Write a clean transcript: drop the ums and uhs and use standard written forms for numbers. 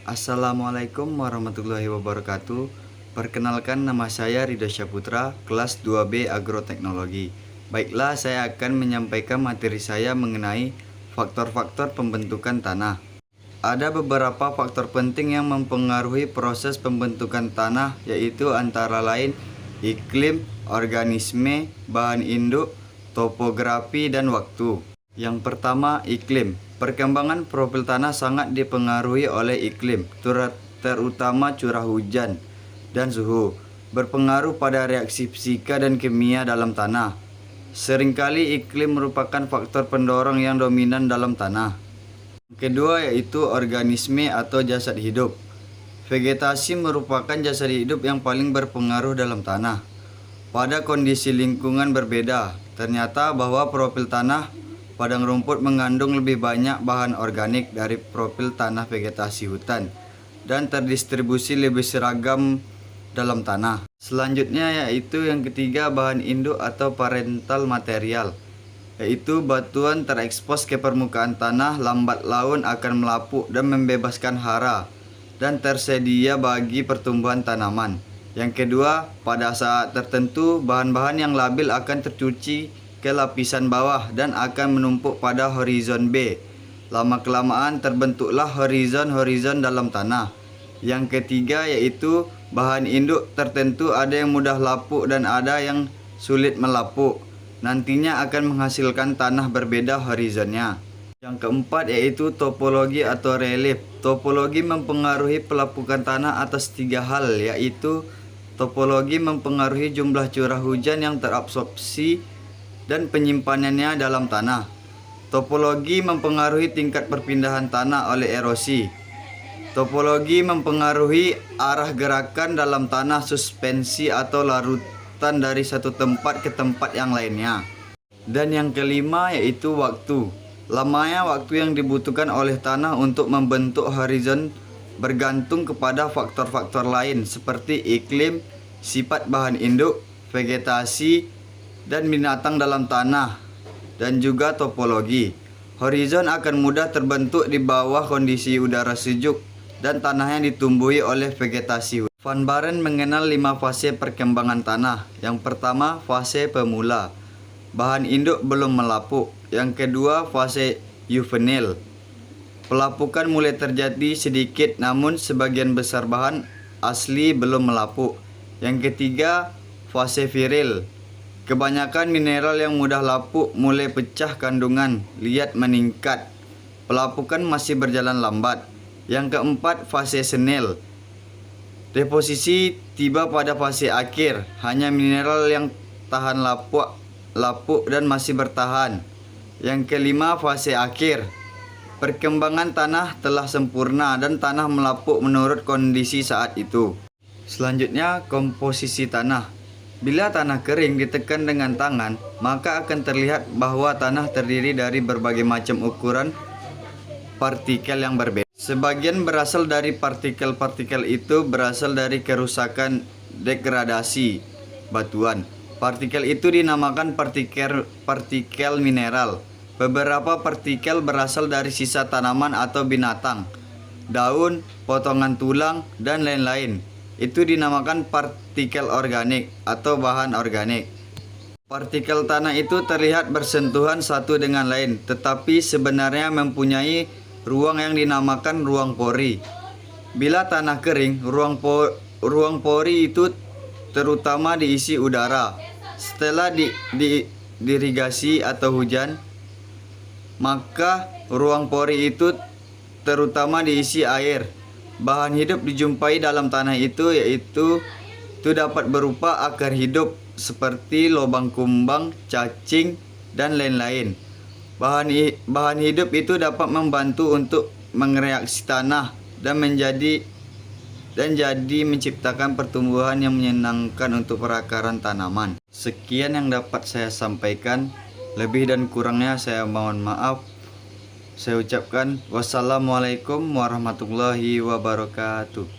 Assalamualaikum warahmatullahi wabarakatuh. Perkenalkan, nama saya Ridho Syaputra, kelas 2B Agroteknologi. Baiklah, saya akan menyampaikan materi saya mengenai faktor-faktor pembentukan tanah. Ada beberapa faktor penting yang mempengaruhi proses pembentukan tanah, yaitu antara lain iklim, organisme, bahan induk, topografi, dan waktu. Yang pertama, iklim. Perkembangan profil tanah sangat dipengaruhi oleh iklim, terutama curah hujan dan suhu, berpengaruh pada reaksi fisika dan kimia dalam tanah. Seringkali iklim merupakan faktor pendorong yang dominan dalam tanah. Kedua yaitu organisme atau jasad hidup. Vegetasi merupakan jasad hidup yang paling berpengaruh dalam tanah. Pada kondisi lingkungan berbeda, ternyata bahwa profil tanah padang rumput mengandung lebih banyak bahan organik dari profil tanah vegetasi hutan dan terdistribusi lebih seragam dalam tanah. Selanjutnya yaitu yang ketiga, bahan induk atau parental material, yaitu batuan terekspos ke permukaan tanah lambat laun akan melapuk dan membebaskan hara dan tersedia bagi pertumbuhan tanaman. Yang kedua, pada saat tertentu bahan-bahan yang labil akan tercuci ke lapisan bawah dan akan menumpuk pada horizon B. Lama-kelamaan terbentuklah horizon dalam tanah. Yang ketiga yaitu bahan induk tertentu, ada yang mudah lapuk dan ada yang sulit melapuk. Nantinya akan menghasilkan tanah berbeda horizonnya. Yang keempat yaitu topologi atau relief. Topologi mempengaruhi pelapukan tanah atas tiga hal, yaitu topologi mempengaruhi jumlah curah hujan yang terabsorpsi dan penyimpanannya dalam tanah. Topologi mempengaruhi tingkat perpindahan tanah oleh erosi. Topologi mempengaruhi arah gerakan dalam tanah, suspensi atau larutan dari satu tempat ke tempat yang lainnya. Dan yang kelima yaitu waktu. Lamanya waktu yang dibutuhkan oleh tanah untuk membentuk horizon bergantung kepada faktor-faktor lain seperti iklim, sifat bahan induk, vegetasi, dan binatang dalam tanah, dan juga topologi. Horizon akan mudah terbentuk di bawah kondisi udara sejuk dan tanahnya ditumbuhi oleh vegetasi. Van Baren mengenal 5 fase perkembangan tanah. Yang pertama, fase pemula. Bahan induk belum melapuk. Yang kedua, fase juvenil. Pelapukan mulai terjadi sedikit namun sebagian besar bahan asli belum melapuk. Yang ketiga, fase viril. Kebanyakan mineral yang mudah lapuk mulai pecah kandungan, liat meningkat. Pelapukan masih berjalan lambat. Yang keempat, fase senil. Deposisi tiba pada fase akhir. Hanya mineral yang tahan lapuk dan masih bertahan. Yang kelima, fase akhir. Perkembangan tanah telah sempurna dan tanah melapuk menurut kondisi saat itu. Selanjutnya, komposisi tanah. Bila tanah kering ditekan dengan tangan, maka akan terlihat bahwa tanah terdiri dari berbagai macam ukuran partikel yang berbeda. Sebagian berasal dari partikel-partikel itu berasal dari kerusakan degradasi batuan. Partikel itu dinamakan partikel mineral. Beberapa partikel berasal dari sisa tanaman atau binatang, daun, potongan tulang, dan lain-lain. Itu dinamakan partikel organik atau bahan organik. Partikel tanah itu terlihat bersentuhan satu dengan lain, tetapi sebenarnya mempunyai ruang yang dinamakan ruang pori. Bila tanah kering, ruang pori itu terutama diisi udara. Setelah diirigasi atau hujan, maka ruang pori itu terutama diisi air. Bahan hidup dijumpai dalam tanah itu, yaitu dapat berupa akar hidup seperti lubang kumbang, cacing, dan lain-lain. Bahan hidup itu dapat membantu untuk mereaksi tanah dan jadi menciptakan pertumbuhan yang menyenangkan untuk perakaran tanaman. Sekian yang dapat saya sampaikan. Lebih dan kurangnya saya mohon maaf. Saya ucapkan wassalamualaikum warahmatullahi wabarakatuh.